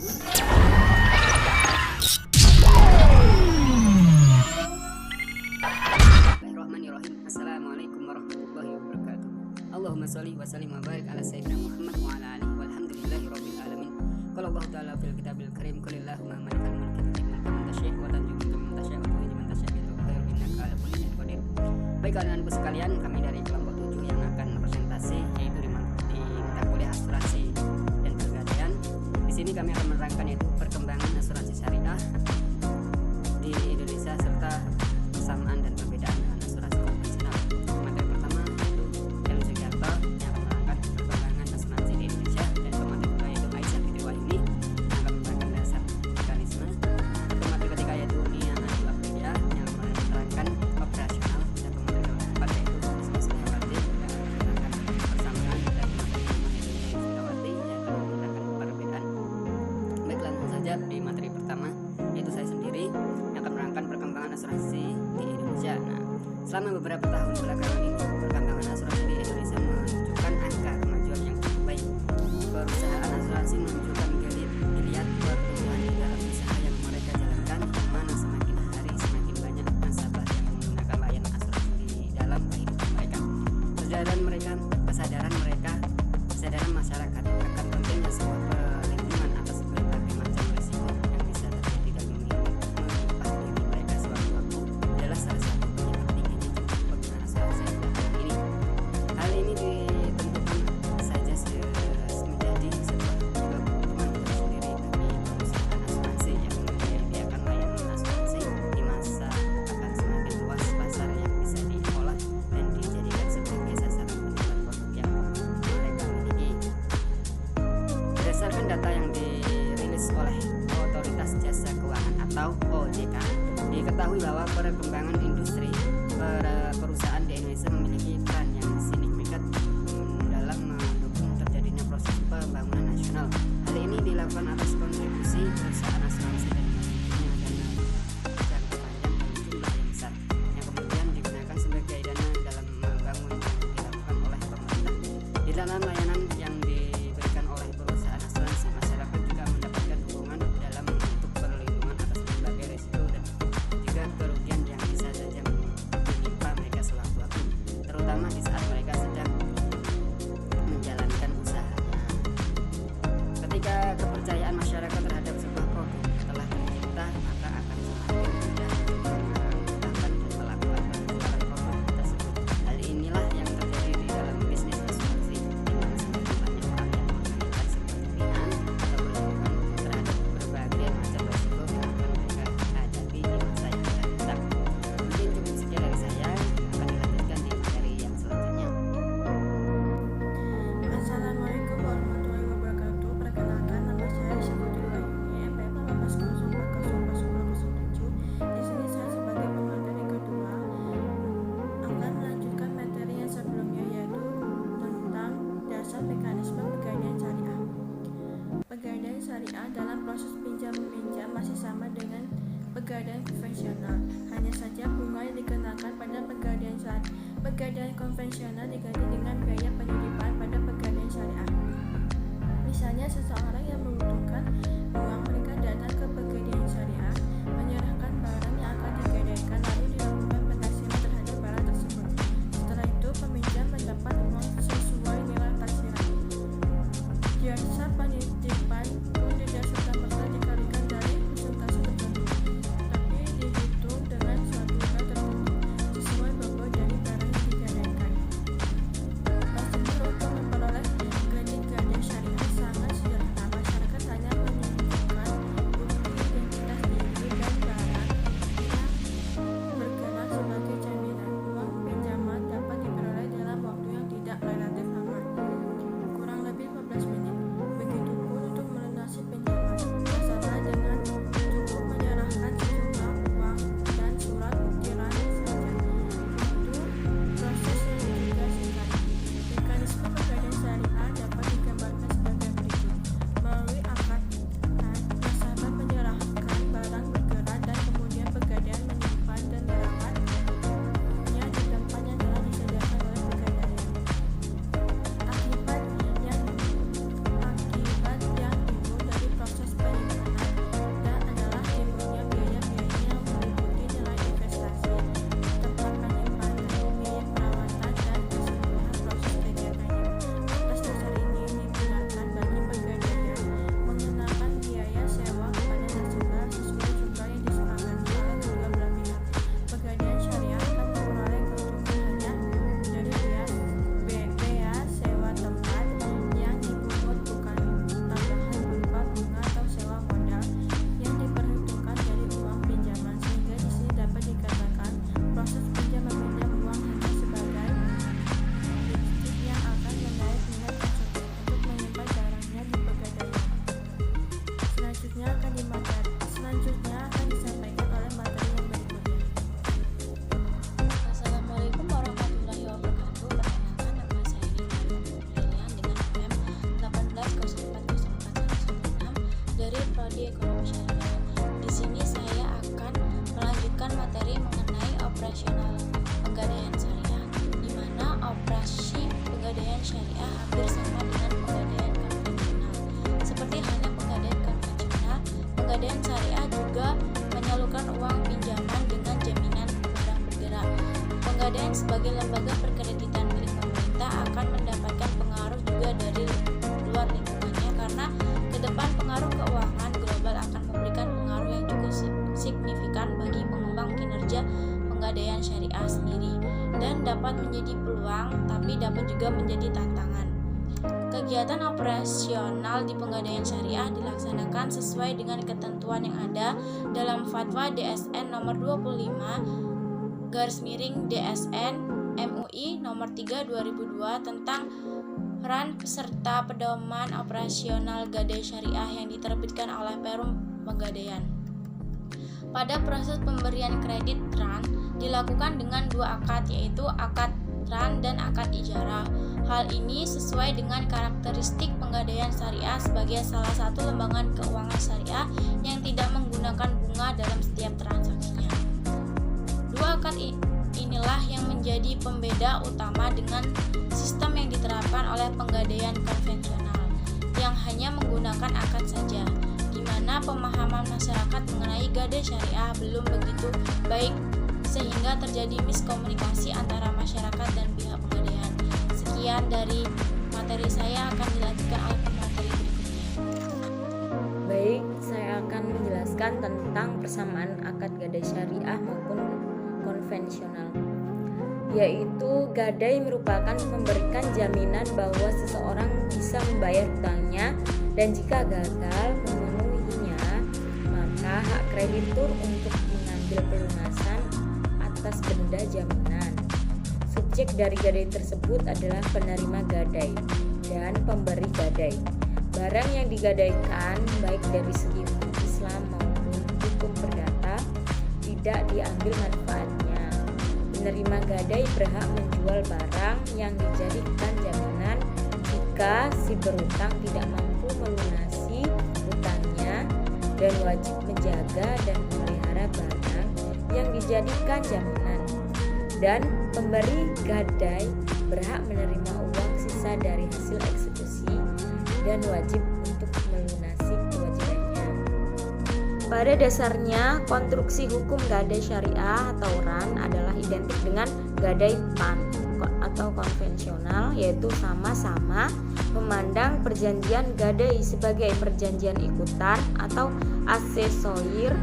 Bismillahirrahmanirrahim. Assalamualaikum warahmatullahi wabarakatuh. Allahumma sholli wa sallim wa barik ala sayyidina Muhammad wa ala alihi walhamdulillahi rabbil alamin. Qala Allah ta'ala fil kitabil karim qul illahumma malikal mulki tu'til man tasya' wa tanzi'u man tasya' wa tu'izzu man tasya' bil khair innaka ala kulli syai'in qadir. Baik anak-anakku sekalian, kami dari kelompok 7 yang akan presentasi yaitu di mata kuliah asuransi dan pegadaian. Di sini kami akan menerangkan yaitu perkembangan asuransi syariah di Indonesia serta persamaan dan perbedaan dengan asuransi konvensional. Materi pertama yaitu Helu Sugiarto yang akan menerangkan perkembangan asuransi di Indonesia, dan pemateri kedua yaitu Aisyah Fitri Wahyuni yang akan menerangkan dasar mekanisme. Pemateri ketiga yaitu Nia Najwa Priya yang akan menerangkan operasional, dan pemateri keempat yaitu Isma Setiawati yang akan menerangkan persamaan, dan pemateri kelima yaitu Yeni Setiawati yang akan menerangkan perbedaan. Baik, langsung saja di materi pertama yaitu saya sendiri yang akan menerangkan perkembangan asuransi di Indonesia. Nah, selama beberapa tahun belakangan ini perkembangan asuransi di Indonesia menunjukkan angka kemajuan yang cukup baik. Perusahaan asuransi menunjukkan geliat pertumbuhan di dalam usaha yang mereka jalankan, yang mana semakin hari semakin banyak nasabah yang menggunakan layanan asuransi di dalam kehidupan mereka. Kesadaran masyarakat akan pentingnya sebuah perlindungan atas berbagai macam risiko yang bisa terjadi dan menimpa diri mereka sewaktu-waktu adalah salah satu penyebab tingginya jumlah pengguna asuransi belakangan ini. Hal ini ditentukan saja menjadi sebuah keuntungan tersendiri bagi perusahaan asuransi yang menyediakan layanan asuransi di masa akan semakin luas pasar yang bisa diolah dan dijadikan sebagai sasaran penjualan produk yang mereka miliki. Berdasarkan data yang dirilis oleh Otoritas Jasa Keuangan atau OJK, diketahui bahwa perkembangan industri perusahaan di Indonesia memiliki peran yang signifikan dalam mendukung terjadinya proses pembangunan nasional. Hal ini dilakukan atas kontribusi perusahaan asuransi dan memiliki dana jangka panjang dalam jumlah yang besar, yang kemudian digunakan sebagai dana dalam membangun yang dilakukan oleh pemerintah. Di dalam layanan yang diberikan oleh perusahaan asuransi, masyarakat juga mendapatkan dukungan dalam bentuk perlindungan atas berbagai risiko dan juga kerugian yang bisa saja menimpa mereka sewaktu-waktu, terutama di saat mereka sedang menjalankan usahanya. Ketika kepercayaan masyarakat terhadap sebuah produk telah tercipta, maka akan semakin mudah untuk mengembangkan dan melakukan penjualan produk tersebut. Hal inilah yang terjadi di dalam bisnis asuransi, di mana semakin banyak orang yang menginginkan sebuah jaminan atau perlindungan terhadap berbagai macam risiko yang akan mereka hadapi di masa yang akan datang. Mungkin cukup sekian dari saya, akan dilanjutkan di materi yang selanjutnya. Assalamualaikum warahmatullahi wabarakatuh. Perkenalkan, nama saya Aisyah Fitri Wahyuni, NPM 1804002007. Di sini saya sebagai pemateri kedua akan melanjutkan materi yang sebelumnya, yaitu tentang dasar mekanisme pegadaian syariah. Pegadaian syariah dalam proses pinjam-meminjam masih sama dengan pegadaian konvensional, hanya saja bunga yang dikenakan pada pegadaian konvensional diganti dengan biaya penitipan pada pegadaian syariah. Misalnya, seseorang yang membutuhkan uang, mereka datang ke pegadaian syariah, menyerahkan barang yang akan digadaikan, lalu dilakukan penaksiran terhadap barang tersebut. Setelah itu, peminjam mendapat uang sesuai nilai taksiran. Jasa penitipan pun tidak serta-merta dikalikan dari presentasi tertentu, tapi dihitung dengan suatu nilai tertentu sesuai bobot dari barang yang digadaikan. Prosedur untuk memperoleh kredit gadai syariah sangat sederhana. Masyarakat hanya menunjukkan bukti identitas diri dan barang yang bergerak sebagai jaminan. Uang pinjaman dapat diperoleh dalam waktu yang tidak relatif lama, kurang lebih 15 menit. Begitupun Prodi Ekonomi Syariah. Di sini saya akan melanjutkan materi mengenai operasional Pegadaian Syariah, di mana operasi Pegadaian Syariah hampir sama dengan Pegadaian konvensional. Seperti halnya Pegadaian konvensional, Pegadaian Syariah juga menyalurkan uang pinjaman dengan jaminan barang bergerak. Pegadaian sebagai lembaga perkreditan milik pemerintah akan mendapatkan pengaruh juga dari luar lingkungannya, karena ke depan pengaruh keuangan global akan memberikan pengaruh yang cukup signifikan bagi pengembang kinerja Pegadaian Syariah sendiri, dan dapat menjadi peluang tapi dapat juga menjadi tantangan. Kegiatan operasional di Pegadaian Syariah dilaksanakan sesuai dengan ketentuan yang ada dalam Fatwa DSN nomor 25/DSN MUI nomor 3 2002 tentang peran serta pedoman operasional Gadai Syariah yang diterbitkan oleh Perum Pegadaian. Pada proses pemberian kredit TRAN dilakukan dengan dua akad, yaitu akad TRAN dan akad ijarah. Hal ini sesuai dengan karakteristik Pegadaian Syariah sebagai salah satu lembaga keuangan syariah yang tidak menggunakan bunga dalam setiap transaksinya. Dua akad inilah yang menjadi pembeda utama dengan sistem yang diterapkan oleh Pegadaian konvensional yang hanya menggunakan akad saja, di mana pemahaman masyarakat mengenai Gadai Syariah belum begitu baik sehingga terjadi miskomunikasi antara masyarakat dan pihak Pegadaian. Sekian dari materi saya, akan dilanjutkan oleh pemateri berikutnya. Baik, saya akan menjelaskan tentang persamaan akad gadai syariah maupun konvensional. Yaitu gadai merupakan memberikan jaminan bahwa seseorang bisa membayar hutangnya, dan jika gagal memenuhinya, maka hak kreditur untuk mengambil pelunasan atas benda jaminan. Subjek dari gadai tersebut adalah penerima gadai dan pemberi gadai. Barang yang digadaikan baik dari segi hukum Islam maupun hukum perdata tidak diambil manfaatnya. Penerima gadai berhak menjual barang yang dijadikan jaminan jika si berutang tidak mampu melunasi hutangnya, dan wajib menjaga dan memelihara barang yang dijadikan jaminan. Dan pemberi gadai berhak menerima uang sisa dari hasil eksekusi dan wajib untuk melunasi kewajibannya. Pada dasarnya, konstruksi hukum gadai syariah atau RAN adalah identik dengan gadai PAN atau konvensional, yaitu sama-sama memandang perjanjian gadai sebagai perjanjian ikutan atau aksesorir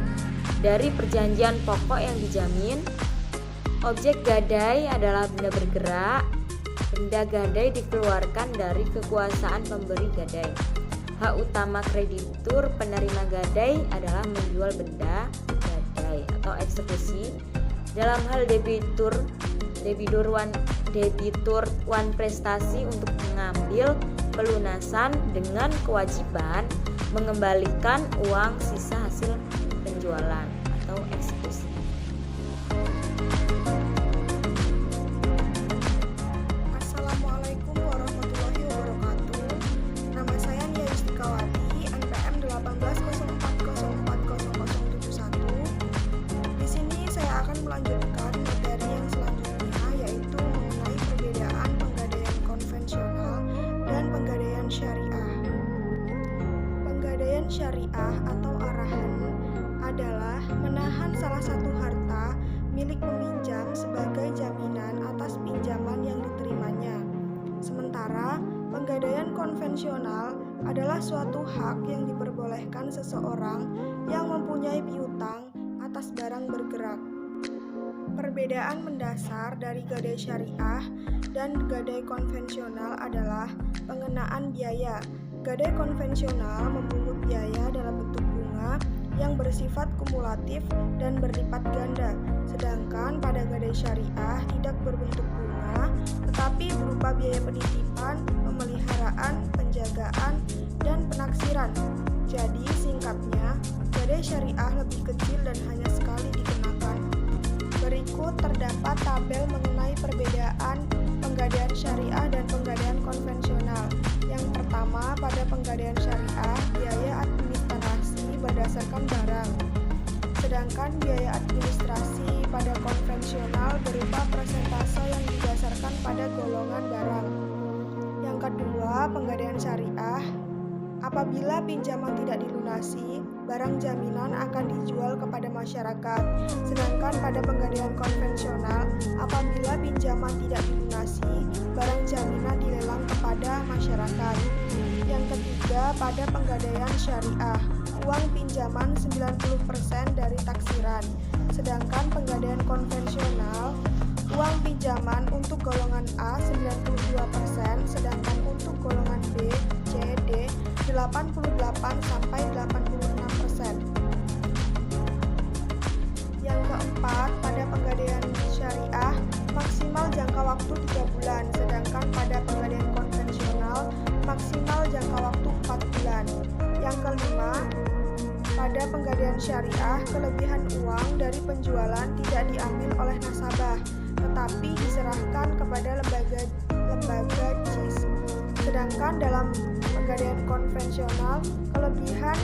dari perjanjian pokok yang dijamin. Objek gadai adalah benda bergerak. Benda gadai dikeluarkan dari kekuasaan pemberi gadai. Hak utama kreditur penerima gadai adalah menjual benda gadai atau eksekusi. Dalam hal debitur wan prestasi untuk mengambil pelunasan dengan kewajiban mengembalikan uang sisa hasil penjualan atau eksekusi. Assalamualaikum warahmatullahi wabarakatuh. Nama saya Nia Yustikawati, NPM 1804040071. Di sini saya akan melanjutkan materi yang selanjutnya, yaitu mengenai perbedaan penggadaian konvensional dan penggadaian syariah. Penggadaian syariah atau arahan adalah menahan salah satu harta milik peminjam sebagai jaminan atas pinjaman yang diterimanya. Sementara penggadaian konvensional adalah suatu hak yang diperbolehkan seseorang yang mempunyai piutang atas barang bergerak. Perbedaan mendasar dari gadai syariah dan gadai konvensional adalah pengenaan biaya. Gadai konvensional memungut biaya dalam bentuk bunga yang bersifat kumulatif dan berlipat ganda, sedangkan pada gadai syariah tidak berbentuk bunga, tetapi berupa biaya penitipan, pemeliharaan, penjagaan, dan penaksiran. Jadi singkatnya, gadai syariah lebih kecil dan hanya sekali dikenakan. Berikut terdapat tabel mengenai perbedaan penggadaian syariah dan penggadaian konvensional. Yang pertama, pada penggadaian syariah, biaya administrasi berdasarkan barang. Sedangkan biaya administrasi pada konvensional berupa persentase yang didasarkan pada golongan barang. Yang kedua, penggadaian syariah. Apabila pinjaman tidak dilunasi, barang jaminan akan dijual kepada masyarakat. Sedangkan pada penggadaian konvensional, apabila pinjaman tidak dilunasi, barang jaminan dilelang kepada masyarakat. Yang ketiga, pada penggadaian syariah, uang pinjaman 90% dari taksiran. Sedangkan penggadaian konvensional, uang pinjaman untuk golongan A 92%, sedangkan untuk golongan B, C, D 88-86%. Yang keempat, pada penggadaian syariah maksimal jangka waktu 3 bulan, sedangkan pada penggadaian konvensional maksimal jangka waktu 4 bulan. Yang kelima, pada penggadaian syariah kelebihan uang dari penjualan tidak diambil oleh nasabah, tetapi diserahkan kepada lembaga JIS. Sedangkan dalam penggadaian konvensional, kelebihan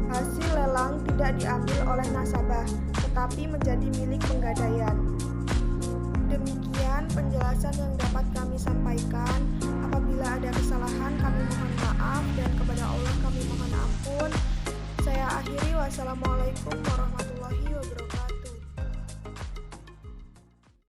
hasil lelang tidak diambil oleh nasabah, tetapi menjadi milik penggadaian. Demikian penjelasan yang dapat kami sampaikan. Apabila ada kesalahan, kami mohon maaf, dan kepada Allah kami mohon ampun. Saya akhiri, wassalamualaikum warahmatullahi wabarakatuh.